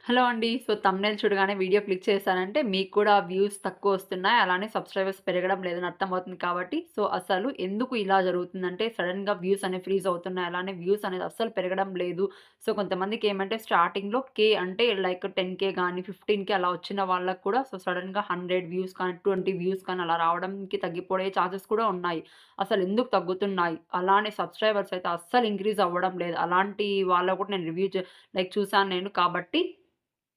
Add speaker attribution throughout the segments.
Speaker 1: Hello అండి. So, thumbnail చూడగానే video click చేశానంటే మీకు కూడా వ్యూస్ తక్కువొస్తున్నాయి. అలానే సబ్‌స్క్రైబర్స్ పెరగడం లేదని అర్థమవుతుంది కాబట్టి, సో, అసలు ఎందుకు ఇలా జరుగుతుందంటే సడెన్‌గా వ్యూస్ అనేవి ఫ్రీజ్ అవుతున్నాయి. అలానే వ్యూస్ అనేది అస్సలు పెరగడం లేదు. సో, కొంతమందికేమంటే స్టార్టింగ్‌లో అంటే లైక్ 10,000 గాని, 15,000 అలా వచ్చిన వాళ్ళకి కూడా సో, సడెన్‌గా 100 వ్యూస్ కానీ, 20 వ్యూస్ కానీ అలా రావడానికి తగ్గిపోయే ఛాన్సెస్ కూడా ఉన్నాయి. అసలెందుకు తగ్గుతున్నాయి? అలానే సబ్‌స్క్రైబర్స్ అయితే అస్సలు ఇంక్రీజ్ అవ్వడం లేదు. అలాంటి వాళ్ళవి కూడా నేను రివ్యూ చూసాను నేను కాబట్టి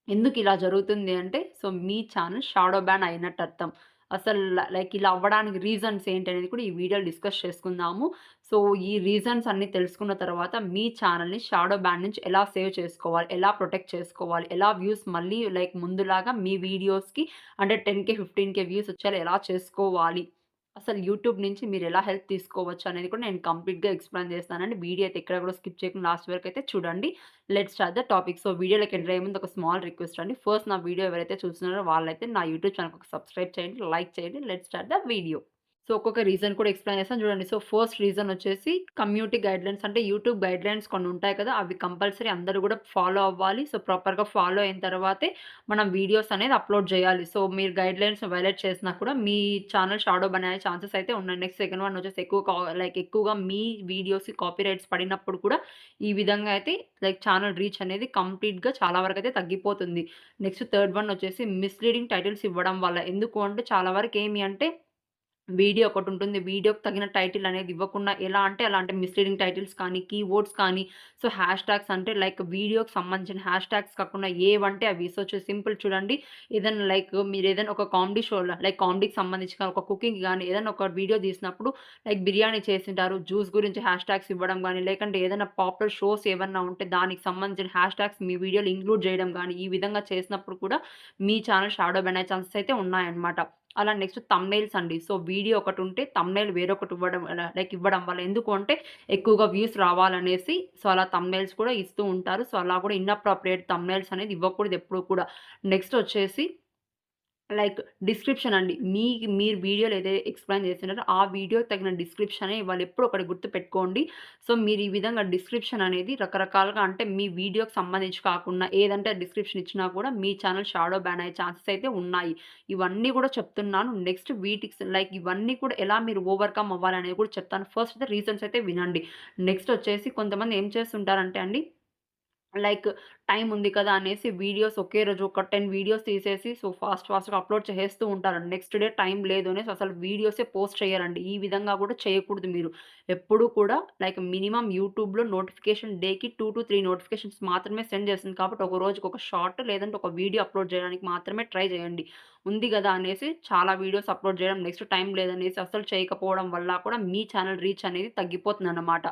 Speaker 1: ఎందుకిలా జరుగుతుంది అంటే, సో, మీ ఛానెల్ షాడో బ్యాన్ అయినట్టర్థం. అసలు లైక్ ఇలా అవ్వడానికి రీజన్స్ ఏంటనేది కూడా ఈ వీడియోలో డిస్కస్ చేసుకుందాము. సో, ఈ రీజన్స్ అన్నీ తెలుసుకున్న తర్వాత మీ ఛానెల్‌ని షాడో బ్యాన్ నుంచి ఎలా సేవ్ చేసుకోవాలి? ఎలా ప్రొటెక్ట్ చేసుకోవాలి? ఎలా వ్యూస్ మళ్ళీ లైక్ ముందులాగా మీ వీడియోస్‌కి అంటే 10,000, 15,000 వ్యూస్ వచ్చేలా ఎలా చేసుకోవాలి? అసలు యూట్యూబ్ నుంచి మీరెలా హెల్ప్ తీసుకోవచ్చు అనేది కూడా నేను కంప్లీట్‌గా ఎక్స్‌ప్లెయిన్ చేస్తానండి. వీడియో అయితే ఎక్కడ కూడా స్కిప్ చేయకుండా లాస్ట్ వరకైతే చూడండి. Let's start the topic. So, వీడియోలోకి ఎంటర్ అయ్యే ముందు ఒక స్మాల్ రిక్వెస్ట్ అండి. ఫస్ట్ నా వీడియో ఎవరైతే చూస్తున్నారో వాళ్ళైతే నా యూట్యూబ్ ఛానెల్‌కి ఒక సబ్స్క్రైబ్ చేయండి, లైక్ చేయండి. Let's start the video. So, ఒక్కొక్క రీజన్ కూడా ఎక్స్‌ప్లెయిన్ చేస్తాను చూడండి. సో, ఫస్ట్ రీజన్ వచ్చేసి కమ్యూనిటీ గైడ్‌లైన్స్ అంటే యూట్యూబ్ గైడ్‌లైన్స్ కొన్ని ఉంటాయి కదా! అవి కంపల్సరీ అందరూ కూడా ఫాలో అవ్వాలి. సో, ప్రాపర్‌గా ఫాలో అయిన తర్వాతే మనం వీడియోస్ అనేది అప్‌లోడ్ చేయాలి. సో, మీరు గైడ్‌లైన్స్ వయలేట్ చేసినా కూడా మీ ఛానెల్ షాడో బన్ అయ్యే ఛాన్సెస్ అయితే ఉన్నాయి. నెక్స్ట్ సెకండ్ వన్ వచ్చేసి ఎక్కువగా మీ వీడియోస్‌కి కాపీరైట్స్ పడినప్పుడు కూడా ఈ విధంగా అయితే లైక్ ఛానెల్ రీచ్ అనేది కంప్లీట్‌గా చాలా వరకైతే తగ్గిపోతుంది. నెక్స్ట్ థర్డ్ వన్ వచ్చేసి మిస్‌లీడింగ్ టైటిల్స్ ఇవ్వడం వల్ల. ఎందుకు అంటే చాలా వరకు ఏమి అంటే వీడియో ఒకటుంటుంది. వీడియోకి తగిన టైటిల్ అనేది ఇవ్వకుండా ఎలా అంటే అలా అంటే మిస్‌లీడింగ్ టైటిల్స్ కానీ, కీవర్డ్స్ కానీ, సో, హ్యాష్ ట్యాగ్స్ అంటే లైక్ వీడియోకి సంబంధించిన హ్యాష్ ట్యాగ్స్ కాకుండా ఏవంటే అవి. సో, సింపుల్ చూడండి. ఏదైనా లైక్ మీరేదైనా ఒక కామెడీ షోలో లైక్ కామెడీకి సంబంధించి ఒక కుకింగ్ గాని, ఏదైనా ఒక వీడియో తీసినప్పుడు లైక్ బిర్యానీ చేసింటారు. జ్యూస్ గురించి హ్యాష్ ట్యాగ్స్ ఇవ్వడం గాని, లేకంటే ఏదైనా పాపులర్ షోస్ ఏవన్నా ఉంటే దానికి సంబంధించిన హ్యాష్ ట్యాగ్స్ మీ వీడియోలో ఇంక్లూడ్ చేయడం గాని, ఈ విధంగా చేసినప్పుడు కూడా మీ ఛానెల్ షాడో బ్యాన్ అయ్యే ఛాన్సెస్ అయితే ఉన్నాయన్నమాట. అలా నెక్స్ట్ థంబ్‌నెయిల్స్ అండి. సో, వీడియో ఒకటుంటే థంబ్‌నెయిల్ వేరొకటి ఇవ్వడం లైక్ ఇవ్వడం వల్ల. ఎందుకు అంటే ఎక్కువగా వ్యూస్ రావాలనేసి సో, అలా థంబ్‌నెయిల్స్ కూడా ఇస్తూ ఉంటారు. సో, అలా కూడా ఇన్‌అప్రోప్రియేట్ థంబ్‌నెయిల్స్ అనేది ఇవ్వకూడదు ఎప్పుడు కూడా. నెక్స్ట్ వచ్చేసి లైక్ డిస్క్రిప్షన్ అండి. మీరు వీడియోలో ఏదైతే ఎక్స్‌ప్లెయిన్ చేస్తున్నారో, ఆ వీడియోకి తగిన డిస్క్రిప్షనే ఇవ్వాలి. ఎప్పుడు ఒకటి గుర్తుపెట్టుకోండి. సో, మీరు ఈ విధంగా డిస్క్రిప్షన్ అనేది రకరకాలుగా అంటే మీ వీడియోకి సంబంధించి కాకుండా ఏదంటే డిస్క్రిప్షన్ ఇచ్చినా కూడా మీ ఛానెల్ షాడో బ్యాన్ అయ్యే ఛాన్సెస్ అయితే ఉన్నాయి. ఇవన్నీ కూడా చెప్తున్నాను. నెక్స్ట్ వీటికి లైక్ ఇవన్నీ కూడా ఎలా మీరు ఓవర్‌కమ్ అవ్వాలనేది కూడా చెప్తాను. ఫస్ట్ అయితే రీజన్స్ అయితే వినండి. నెక్స్ట్ వచ్చేసి కొంతమంది ఏం చేస్తుంటారంటే అండి లైక్ టైం ఉంది కదా అనేసి వీడియోస్ ఒకే రోజు ఒక 10 వీడియోస్ తీసేసి సో ఫాస్ట్‌గా అప్‌లోడ్ చేసేస్తూ ఉంటారు. నెక్స్ట్ డే టైం లేదు అనేసి అసలు వీడియోసే పోస్ట్ చేయరండి. ఈ విధంగా కూడా చేయకూడదు మీరు. ఎప్పుడు కూడా లైక్ మినిమమ్ యూట్యూబ్‌లో నోటిఫికేషన్ డేకి 2-3 నోటిఫికేషన్స్ మాత్రమే సెండ్ చేస్తుంది. కాబట్టి ఒక రోజుకి ఒక షార్ట్ లేదంటే ఒక వీడియో అప్‌లోడ్ చేయడానికి మాత్రమే ట్రై చేయండి. ఉంది గదా అనేసి చాలా వీడియోస్ అప్‌లోడ్ చేయడం, నెక్స్ట్ టైం లేదనేసి అస్సలు చేయకపోవడం వల్ల కూడా మీ ఛానల్ రీచ్ అనేది తగ్గిపోతుందన్నమాట.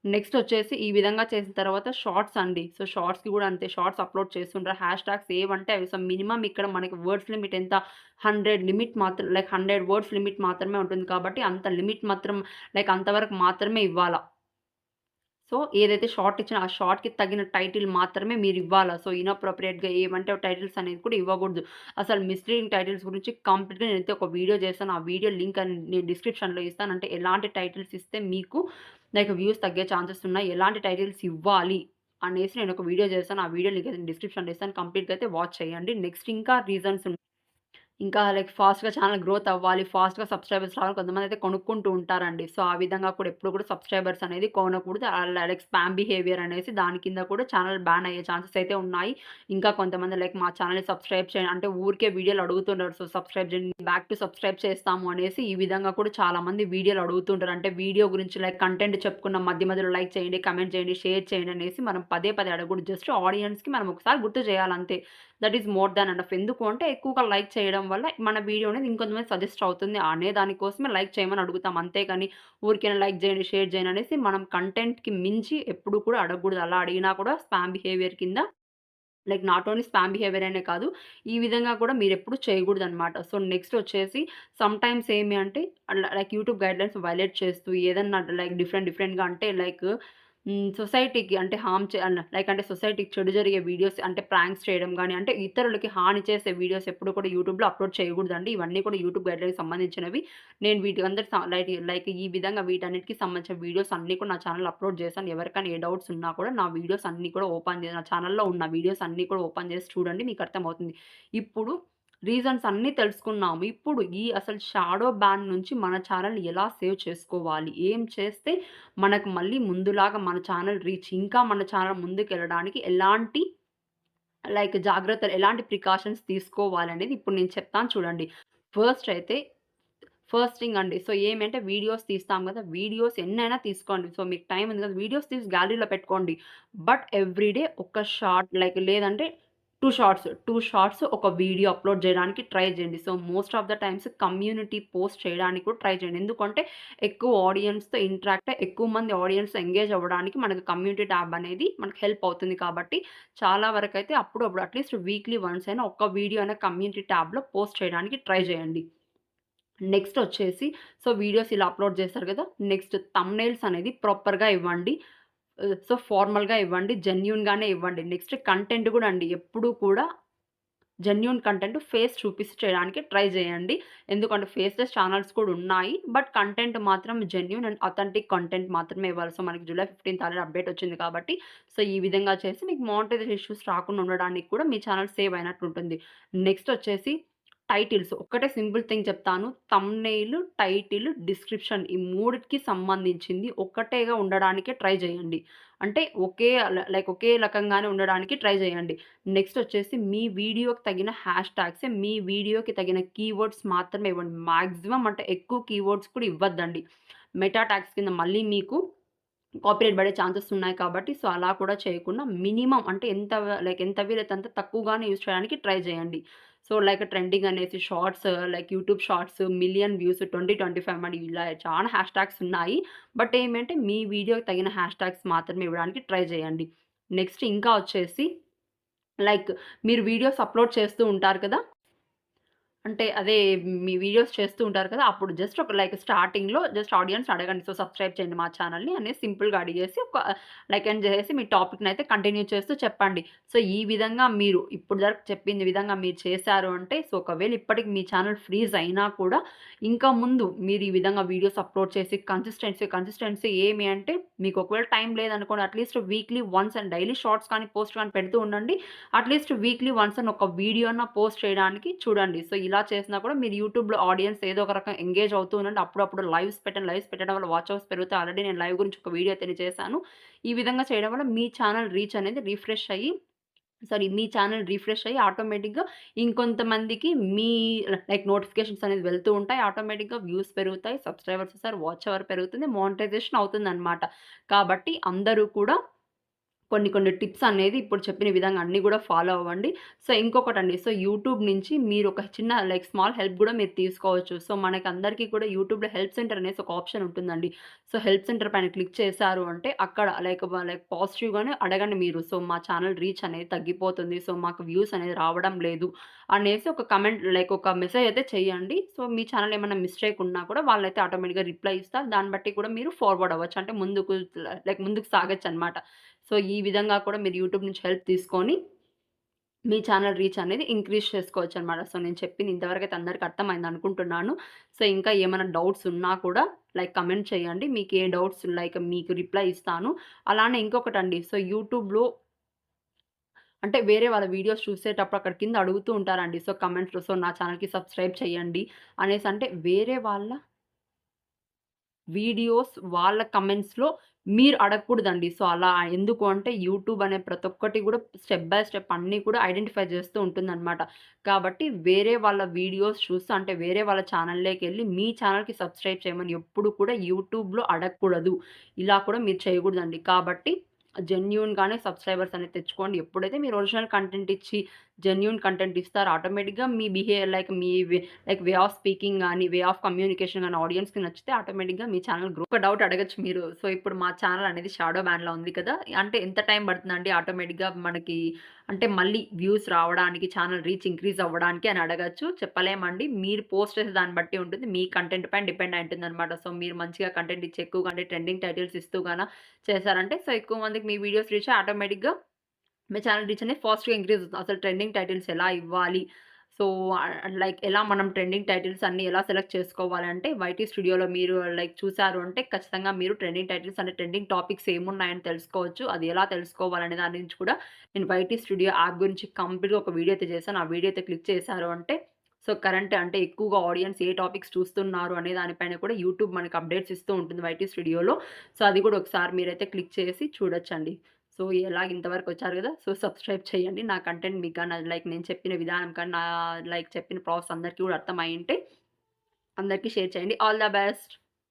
Speaker 1: నెక్స్టొచ్చేసి ఈ విధంగా చేసిన తర్వాత షార్ట్స్ అండి. సో, షార్ట్స్‌కి గూడా అంతే. షార్ట్స్ అప్‌లోడ్ చేస్తుంటారు. హ్యాష్ ట్యాగ్స్ ఏవంటే అవి. సో, మినిమమ్ ఇక్కడ మనకి వర్డ్స్ లిమిట్ ఎంత 100 లిమిట్ మాత్రం లైక్ 100 వర్డ్స్ లిమిట్ మాత్రమే ఉంటుంది కాబట్టి అంత లిమిట్ మాత్రం లైక్ అంతవరకు మాత్రమే ఇవ్వాల. సో, ఏదైతే షార్ట్ ఇచ్చినా ఆ షార్ట్‌కి తగిన టైటిల్ మాత్రమే మీరివ్వాలా. సో, ఇనప్రోప్రియేట్‌గా ఏమంటే టైటిల్స్ అనేది కూడా ఇవ్వకూడదు. అసలు మిస్‌లీడింగ్ టైటిల్స్ గురించి కంప్లీట్‌గా నేనైతే ఒక వీడియో చేశాను. ఆ వీడియో లింక్ నేను డిస్క్రిప్షన్‌లో ఇస్తాను. అంటే ఎలాంటి టైటిల్స్ ఇస్తే మీకు లైక్ వ్యూస్ తగ్గే ఛాన్సెస్ ఉన్నాయి. ఎలాంటి టైటిల్స్ ఇవ్వాలి అనేసి నేనొక వీడియో చేశాను. ఆ వీడియో లింక్ అయితే నేను డిస్క్రిప్షన్‌లో ఇస్తాను. కంప్లీట్‌గా అయితే వాచ్ చేయండి. నెక్స్ట్ ఇంకా రీజన్స్ ఇంకా లైక్ ఫాస్ట్‌గా ఛానెల్ గ్రోత్ అవ్వాలి. ఫాస్ట్‌గా సబ్‌స్క్రైబర్స్ రావాలి. కొంతమందయితే కొనుక్కుంటూ ఉంటారండి. సో, ఆ విధంగా కూడా ఎప్పుడు కూడా సబ్‌స్క్రైబర్స్ అనేది కొనకూడదు. లైక్ స్పామ్ బిహేవియర్ అనేసి దాని కింద కూడా ఛానెల్ బ్యాన్ అయ్యే ఛాన్సెస్ అయితే ఉన్నాయి. ఇంకా కొంతమంది లైక్ మా ఛానెల్‌ని సబ్‌స్క్రైబ్ చేయండి అంటే ఊరికే వీడియోలు అడుగుతున్నారు. సో, సబ్‌స్క్రైబ్ చేయండి. బ్యాక్ టు సబ్‌స్క్రైబ్ చేస్తాము అనేసి ఈ విధంగా కూడా చాలామంది వీడియోలు అడుగుతుంటారు. అంటే వీడియో గురించి లైక్ కంటెంట్ చెప్పుకున్న మధ్య మధ్యలో లైక్ చేయండి, కామెంట్ చేయండి, షేర్ చేయండి అనేసి మనం పదే పదే అడగకూడదు. జస్ట్ ఆడియన్స్‌కి మనం ఒకసారి గుర్తు చేయాలంతే. That is more than enough. ఎందుకు అంటే ఎక్కువగా లైక్ చేయడం వల్ల మన వీడియో అనేది ఇంకొంతమంది సజెస్ట్ అవుతుంది అనే దానికోసమే లైక్ చేయమని అడుగుతాం. అంతేగాని ఊరికేనే లైక్ చేయండి, షేర్ చేయండి అనేసి మనం కంటెంట్‌కి మించి ఎప్పుడు కూడా అడగకూడదు. అలా అడిగినా కూడా స్పామ్ బిహేవియర్ కింద like not only spam behaviour అనే కాదు. ఈ విధంగా కూడా మీరెప్పుడు చేయకూడదనమాట. సో, నెక్స్ట్ వచ్చేసి సమ్‌టైమ్స్ ఏమి అంటే లైక్ యూట్యూబ్ గైడ్‌లైన్స్ వయలేట్ చేస్తూ ఏదన్నా లైక్ డిఫరెంట్‌గా అంటే లైక్ సొసైటీకి అంటే హార్మ్ చే అన్ లైక్ అంటే సొసైటీకి చెడు జరిగే వీడియోస్ అంటే ప్రాంక్స్ చేయడం గాని, అంటే ఇతరులకి హాని చేసే వీడియోస్ ఎప్పుడు కూడా యూట్యూబ్‌లో అప్‌లోడ్ చేయకూడదండి. ఇవన్నీ కూడా యూట్యూబ్ గైడ్‌లైన్‌కి సంబంధించినవి. నేను వీటి అందరి లైక్ ఈ విధంగా వీటన్నిటికి సంబంధించిన వీడియోస్ అన్నీ కూడా నా ఛానెల్‌లో అప్‌లోడ్ చేశాను. ఎవరికైనా ఏ డౌట్స్ ఉన్నా కూడా నా వీడియోస్ అన్నీ కూడా నా ఛానెల్‌లో ఉన్న వీడియోస్ అన్నీ కూడా ఓపెన్ చేసి చూడండి, మీకు అర్థమవుతుంది. ఇప్పుడు రీజన్స్ అన్నీ తెలుసుకున్నాము. ఇప్పుడు ఈ అసలు షాడో బ్యాన్ నుంచి మన ఛానెల్‌ని ఎలా సేవ్ చేసుకోవాలి? ఏం చేస్తే మనకు మళ్ళీ ముందులాగా మన ఛానెల్ రీచ్ ఇంకా మన ఛానెల్ ముందుకెళ్ళడానికి ఎలాంటి జాగ్రత్తలు, ఎలాంటి ప్రికాషన్స్ తీసుకోవాలనేది ఇప్పుడు నేను చెప్తాను చూడండి. ఫస్ట్ అయితే ఫస్ట్ థింగ్ అండి. సో, ఏమంటే వీడియోస్ తీస్తాం గదా! వీడియోస్ ఎన్నైనా తీసుకోండి. సో, మీకు టైం ఉంది కదా! వీడియోస్ తీసి గ్యాలరీలో పెట్టుకోండి. బట్ ఎవ్రీ డే ఒక షార్ట్ లేదంటే 2 షార్ట్స్ ఒక వీడియో అప్‌లోడ్ జేయడానికి ట్రై జేయండి. So, most of the times community post చేయడానికి కూడా ట్రై చేయండి. ఎందుకంటే ఎక్కువ ఆడియన్స్‌తో ఇంటరాక్ట్ అయ్యి ఎక్కువ మంది ఆడియన్స్ ఎంగేజ్ అవ్వడానికి మనకు కమ్యూనిటీ ట్యాబ్ అనేది మనకు హెల్ప్ అవుతుంది కాబట్టి చాలా వరకైతే అప్పుడప్పుడు అట్‌లీస్ట్ వీక్లీ వన్స్ అయినా ఒక్క వీడియో అయినా కమ్యూనిటీ ట్యాబ్‌లో పోస్ట్ చేయడానికి ట్రై జేయండి. నెక్స్ట్ వచ్చేసి వీడియోస్ ఇలా అప్‌లోడ్ చేశారు గదా! నెక్స్ట్ థంబ్‌నెయిల్స్ అనేది ప్రాపర్‌గా ఇవ్వండి. ఫార్మల్‌గా ఇవ్వండి. జెన్యూన్‌గానే ఇవ్వండి. నెక్స్ట్ కంటెంట్ గూడా అండి. ఎప్పుడూ కూడా జెన్యూన్ కంటెంట్ ఫేస్ చూపిచ్చి చేయడానికి ట్రై జేయండి. ఎందుకంటే ఫేస్‌లెస్ ఛానెల్స్ కూడా ఉన్నాయి. బట్ కంటెంట్ మాత్రం జెన్యూన్ అండ్ అథెంటిక్ కంటెంట్ మాత్రమే ఇవ్వాలి. సో, మనకి జూలై 15థ్ ఆల్రెడీ అప్‌డేట్ వచ్చింది కాబట్టి, ఈ విధంగా చేసి మీకు మానిటైజేషన్ ఇష్యూస్ రాకుండా ఉండడానికి కూడా మీ ఛానెల్ సేవ్ అయినట్టుంటుంది. నెక్స్ట్ వచ్చేసి టైటిల్స్. ఒక్కటే సింపుల్ థింగ్ చెప్తాను. థంబ్‌నెయిల్, టైటిల్, డిస్క్రిప్షన్ ఈ మూడిటికి సంబంధించింది ఒక్కటేగా ఉండడానికే ట్రై జేయండి. అంటే ఒకే రకంగానే ఉండడానికి ట్రై జేయండి. నెక్స్ట్ వచ్చేసి మీ వీడియోకి తగిన హ్యాష్ ట్యాగ్స్, మీ వీడియోకి తగిన కీవర్డ్స్ మాత్రమే ఇవ్వండి. మాక్సిమం అంటే ఎక్కువ కీవర్డ్స్ కూడా ఇవ్వద్దండి. మెటా ట్యాగ్స్ కింద మళ్ళీ మీకు కాపీరైట్ పడే ఛాన్సెస్ ఉన్నాయి కాబట్టి, అలా కూడా చేయకుండా మినిమమ్ అంటే ఎంత వీలైతే అంత తక్కువగానే యూజ్ చేయడానికి ట్రై చేయండి. ట్రెండింగ్ అనేసి shorts YouTube shorts, million views 2025 అని ఇలా చాలా హ్యాష్ ట్యాగ్స్ ఉన్నాయి. బట్ ఏమంటే మీ వీడియోకి తగిన హ్యాష్ ట్యాగ్స్ మాత్రమే ఇవ్వడానికి ట్రై చేయండి. నెక్స్ట్ ఇంకా వచ్చేసి లైక్ మీరు వీడియోస్ అప్‌లోడ్ చేస్తూ ఉంటారు కదా! అంటే అదే మీ వీడియోస్ చేస్తూ ఉంటారు కదా! అప్పుడు జస్ట్ స్టార్టింగ్‌లో జస్ట్ ఆడియన్స్ అడగండి. సబ్‌స్క్రైబ్ చేయండి మా ఛానెల్‌ని అనేసి సింపుల్‌గా అడిగేసి ఎండ్ చేసేసి మీ టాపిక్‌నైతే కంటిన్యూ చేస్తూ చెప్పండి. ఈ విధంగా మీరు ఇప్పుడు దాకా చెప్పింది విధంగా మీరు చేశారు అంటే ఒకవేళ ఇప్పటికి మీ ఛానెల్ ఫ్రీజ్ అయినా కూడా ఇంకా ముందు మీరు ఈ విధంగా వీడియోస్ అప్‌లోడ్ చేసి కన్సిస్టెన్సీ ఏమి అంటే మీకు ఒకవేళ టైం లేదనుకోండి at least weekly once and daily shorts కానీ, పోస్ట్ కానీ పెడుతూ ఉండండి. అట్‌లీస్ట్ వీక్లీ వన్స్ అని ఒక వీడియో అన్నా పోస్ట్ చేయడానికి చూడండి. ఇలా చేసినా కూడా మీరు యూట్యూబ్‌లో ఆడియన్స్ ఏదో ఒక రకంగా ఎంగేజ్ అవుతూ ఉండండి. అప్పుడప్పుడు లైవ్స్ పెట్టండి. లైవ్స్ పెట్టడం వల్ల వాచ్ అవర్స్ పెరుగుతాయి. ఆల్రెడీ నేను లైవ్ గురించి ఒక వీడియో అయితే చేశాను. ఈ విధంగా చేయడం వల్ల మీ ఛానెల్ రీచ్ అనేది మీ ఛానెల్ రిఫ్రెష్ అయ్యి ఆటోమేటిక్‌గా ఇంకొంతమందికి మీ నోటిఫికేషన్స్ అనేది వెళ్తూ ఉంటాయి. ఆటోమేటిక్‌గా వ్యూస్ పెరుగుతాయి. సబ్‌స్క్రైబర్స్ వస్తారు. వాచ్ అవర్ పెరుగుతుంది. మానిటైజేషన్ అవుతుందన్నమాట. కాబట్టి అందరూ కూడా కొన్ని టిప్స్ అనేది ఇప్పుడు చెప్పిన విధంగా అన్నీ గూడా ఫాలో అవ్వండి. ఇంకొకటండి. యూట్యూబ్ నుంచి మీరు ఒక చిన్న స్మాల్ హెల్ప్ గూడా మీరు తీసుకోవచ్చు. మనకందరికీ కూడా యూట్యూబ్‌లో హెల్ప్ సెంటర్ అనేసి ఒక ఆప్షన్ ఉంటుందండి. హెల్ప్ సెంటర్ పైన క్లిక్ చేశారు అంటే అక్కడ పాజిటివ్‌గానే అడగండి మీరు. మా ఛానల్ రీచ్ అనేది తగ్గిపోతుంది. మాకు వ్యూస్ అనేది రావడం లేదు అనేసి ఒక కమెంట్ ఒక మెసేజ్ అయితే చేయండి. మీ ఛానల్ ఏమన్నా మిస్టేక్ ఉన్నా కూడా వాళ్ళైతే ఆటోమేటిక్‌గా రిప్లై ఇస్తారు. దాన్ని బట్టి కూడా మీరు ఫార్వర్డ్ అవ్వచ్చు. అంటే ముందుకు సాగొచ్చనమాట. ఈ విధంగా కూడా మీరు యూట్యూబ్ నుంచి హెల్ప్ తీసుకొని మీ ఛానల్ రీచ్ అనేది ఇంక్రీజ్ చేసుకోవచ్చనమాట. నేను చెప్పింది ఇంతవరకైతే అందరికి అర్థమైందనుకుంటున్నాను. ఇంకా ఏమైనా డౌట్స్ ఉన్నా కూడా కమెంట్ చేయండి. మీకు ఏ డౌట్స్ మీకు రిప్లై ఇస్తాను. అలానే ఇంకొకటండి. యూట్యూబ్‌లో అంటే వేరే వాళ్ళ వీడియోస్ చూసేటప్పుడు అక్కడ కింద అడుగుతూ ఉంటారండి. కమెంట్స్‌లో నా ఛానల్‌కి సబ్స్క్రైబ్ చేయండి అనేసి. అంటే వేరే వాళ్ళ వీడియోస్ వాళ్ళ కమెంట్స్‌లో మీరు అడగకూడదండి. అలా ఎందుకు అంటే యూట్యూబ్ అనే ప్రతి ఒక్కటి గూడా స్టెప్ బై స్టెప్ అన్నీ కూడా ఐడెంటిఫై చేస్తూ ఉంటుందనమాట. కాబట్టి వేరే వాళ్ళ వీడియోస్ చూస్తూ అంటే వేరే వాళ్ళ ఛానల్‌లోకెళ్ళి మీ ఛానల్‌కి సబ్స్క్రైబ్ చేయమని ఎప్పుడు కూడా యూట్యూబ్‌లో అడగకూడదు. ఇలా కూడా మీరు చేయకూడదండి. కాబట్టి జెన్యూన్‌గానే సబ్‌స్క్రైబర్స్ అనేది తెచ్చుకోండి. ఎప్పుడైతే మీరు ఒరిజినల్ కంటెంట్ ఇచ్చి, జెన్యూన్ కంటెంట్ ఇస్తారో ఆటోమేటిక్‌గా మీ బిహేవియర్ మీ వే ఆఫ్ స్పీకింగ్ గాని, వే ఆఫ్ కమ్యూనికేషన్ గాని ఆడియన్స్‌కి నచ్చితే ఆటోమేటిక్‌గా మీ ఛానెల్ ఒక డౌట్ అడగొచ్చు మీరు. సో, ఇప్పుడు మా ఛానెల్ అనేది షాడో బ్యాన్‌లో ఉంది కదా! అంటే ఎంత టైం పడుతుందండి ఆటోమేటిక్‌గా మనకి అంటే మళ్ళీ వ్యూస్ రావడానికి, ఛానెల్ రీచ్ ఇంక్రీజ్ అవ్వడానికి అని అడగొచ్చు. చెప్పలేమండి. మీరు పోస్ట్ చేసే దాన్ని బట్టి ఉంటుంది. మీ కంటెంట్ పైన డిపెండ్ అయి ఉంటుందనమాట. సో, మీరు మంచిగా కంటెంట్ ఇచ్చి ఎక్కువగా అంటే ట్రెండింగ్ టైటిల్స్ ఇస్తూ చేశారంటే సో, ఎక్కువ మందికి మీ వీడియోస్ రీచ్ ఆటోమేటిక్‌గా మీ ఛానల్ రీచ్ అనేది ఫాస్ట్‌గా ఇంక్రీజ్ అవుతుంది. అసలు ట్రెండింగ్ టైటిల్స్ ఎలా ఇవ్వాలి? సో, ఎలా మనం ట్రెండింగ్ టైటిల్స్ అన్నీ ఎలా సెలెక్ట్ చేసుకోవాలంటే, వైటీ స్టూడియోలో మీరు చూసారు అంటే ఖచ్చితంగా మీరు ట్రెండింగ్ టైటిల్స్ అంటే ట్రెండింగ్ టాపిక్స్ ఏమున్నాయని తెలుసుకోవచ్చు. అది ఎలా తెలుసుకోవాలనే దాని నుంచి కూడా నేను వైటీ స్టూడియో యాప్ గురించి కంప్లీట్‌గా ఒక వీడియో అయితే చేశాను. ఆ వీడియో అయితే క్లిక్ చేశారు అంటే సో, కరెంట్ అంటే ఎక్కువగా ఆడియన్స్ ఏ టాపిక్స్ చూస్తున్నారు అనే దానిపైన కూడా యూట్యూబ్ మనకు అప్డేట్స్ ఇస్తూ ఉంటుంది వైటీ స్టూడియోలో. సో, అది కూడా ఒకసారి మీరైతే క్లిక్ చేసి చూడొచ్చండి. సో, ఎలాగ ఇంతవరకొచ్చారు గదా! సో, సబ్స్క్రైబ్ చేయండి. నా కంటెంట్ మీకు గాని నేను చెప్పిన విధానం కానీ, చెప్పిన ప్రాసెస్ అందరికీ కూడా అర్థమయ్యుంటే అందరికీ షేర్ చేయండి. All the best.